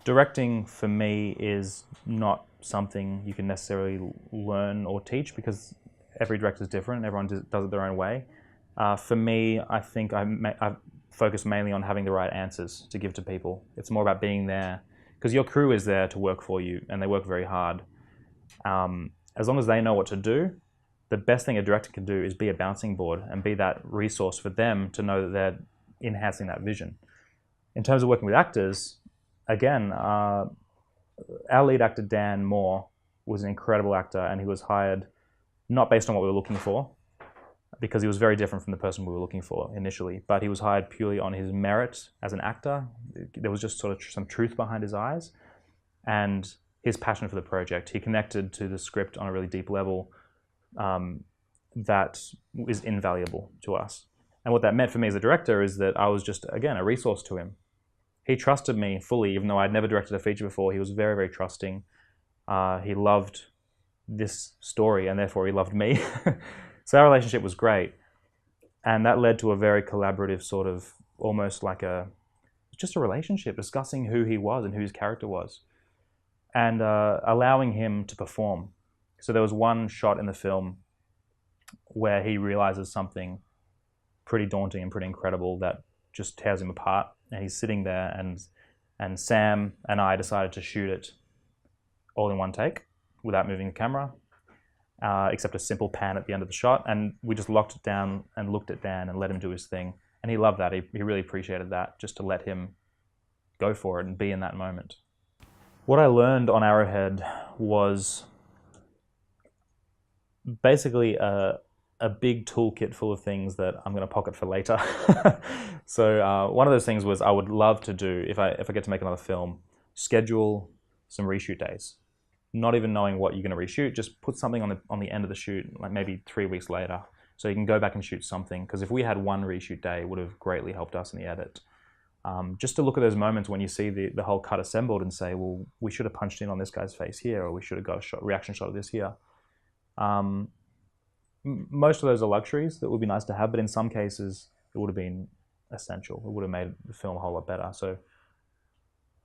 Directing for me is not something you can necessarily learn or teach because every director is different. Everyone does it their own way. For me, I think I focus mainly on having the right answers to give to people. It's more about being there because your crew is there to work for you and they work very hard. As long as they know what to do, the best thing a director can do is be a bouncing board and be that resource for them to know that they're enhancing that vision. In terms of working with actors, again, our lead actor, Dan Moore, was an incredible actor, and he was hired not based on what we were looking for, because he was very different from the person we were looking for initially, but he was hired purely on his merit as an actor. There was just sort of some truth behind his eyes and his passion for the project. He connected to the script on a really deep level that is invaluable to us. And what that meant for me as a director is that I was just, again, a resource to him. He trusted me fully, even though I'd never directed a feature before. He was very, very trusting. He loved this story, and therefore he loved me. So our relationship was great. And that led to a very collaborative sort of, almost like just a relationship, discussing who he was and who his character was. And allowing him to perform. So there was one shot in the film where he realizes something pretty daunting and pretty incredible that just tears him apart. And he's sitting there, and Sam and I decided to shoot it all in one take without moving the camera, except a simple pan at the end of the shot. And we just locked it down and looked at Dan and let him do his thing. And he loved that. He really appreciated that, just to let him go for it and be in that moment. What I learned on Arrowhead was basically a big toolkit full of things that I'm going to pocket for later. So one of those things was I would love to do, if I get to make another film, schedule some reshoot days. Not even knowing what you're going to reshoot, just put something on the end of the shoot, like maybe 3 weeks later, so you can go back and shoot something. Because if we had one reshoot day, it would have greatly helped us in the edit. Just to look at those moments when you see the whole cut assembled and say, well, we should have punched in on this guy's face here, or we should have got a reaction shot of this here. Most of those are luxuries that would be nice to have, but in some cases, it would have been essential. It would have made the film a whole lot better. So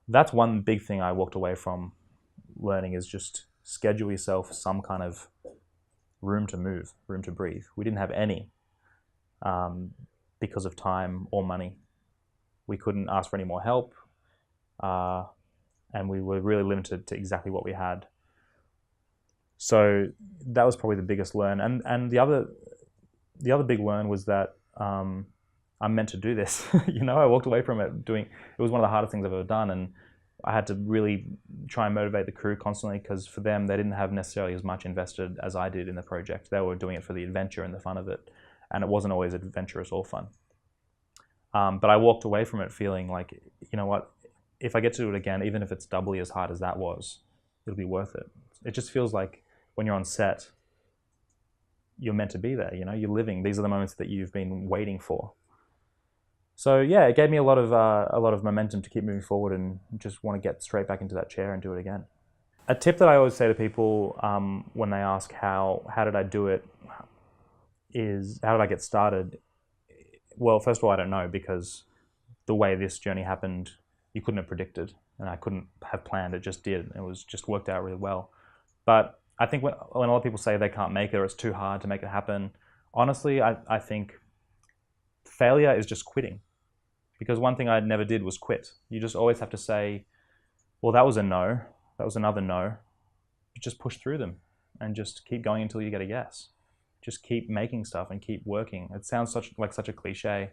that's one big thing I walked away from learning, is just schedule yourself some kind of room to move, room to breathe. We didn't have any because of time or money. We couldn't ask for any more help, and we were really limited to exactly what we had. So that was probably the biggest learn. And the other big learn was that I'm meant to do this. I walked away from it it was one of the hardest things I've ever done, and I had to really try and motivate the crew constantly, because for them, they didn't have necessarily as much invested as I did in the project. They were doing it for the adventure and the fun of it, and it wasn't always adventurous or fun. But I walked away from it feeling like, you know what, if I get to do it again, even if it's doubly as hard as that was, it'll be worth it. It just feels like when you're on set, you're meant to be there, you're living. These are the moments that you've been waiting for. So yeah, it gave me a lot of momentum to keep moving forward and just want to get straight back into that chair and do it again. A tip that I always say to people when they ask how did I do it is, how did I get started? Well, first of all, I don't know, because the way this journey happened, you couldn't have predicted, and I couldn't have planned. It just did. It was just worked out really well. But I think when a lot of people say they can't make it or it's too hard to make it happen, honestly, I think failure is just quitting. Because one thing I never did was quit. You just always have to say, well, that was a no, that was another no. You just push through them and just keep going until you get a yes. Just keep making stuff and keep working. It sounds like such a cliche.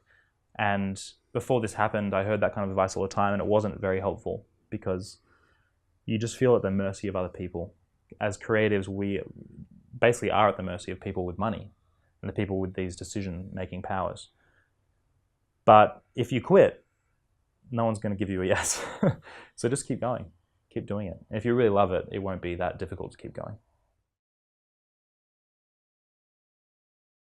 And before this happened, I heard that kind of advice all the time, and it wasn't very helpful, because you just feel at the mercy of other people. As creatives, we basically are at the mercy of people with money and the people with these decision-making powers. But if you quit, no one's going to give you a yes. So just keep going, keep doing it. And if you really love it, it won't be that difficult to keep going.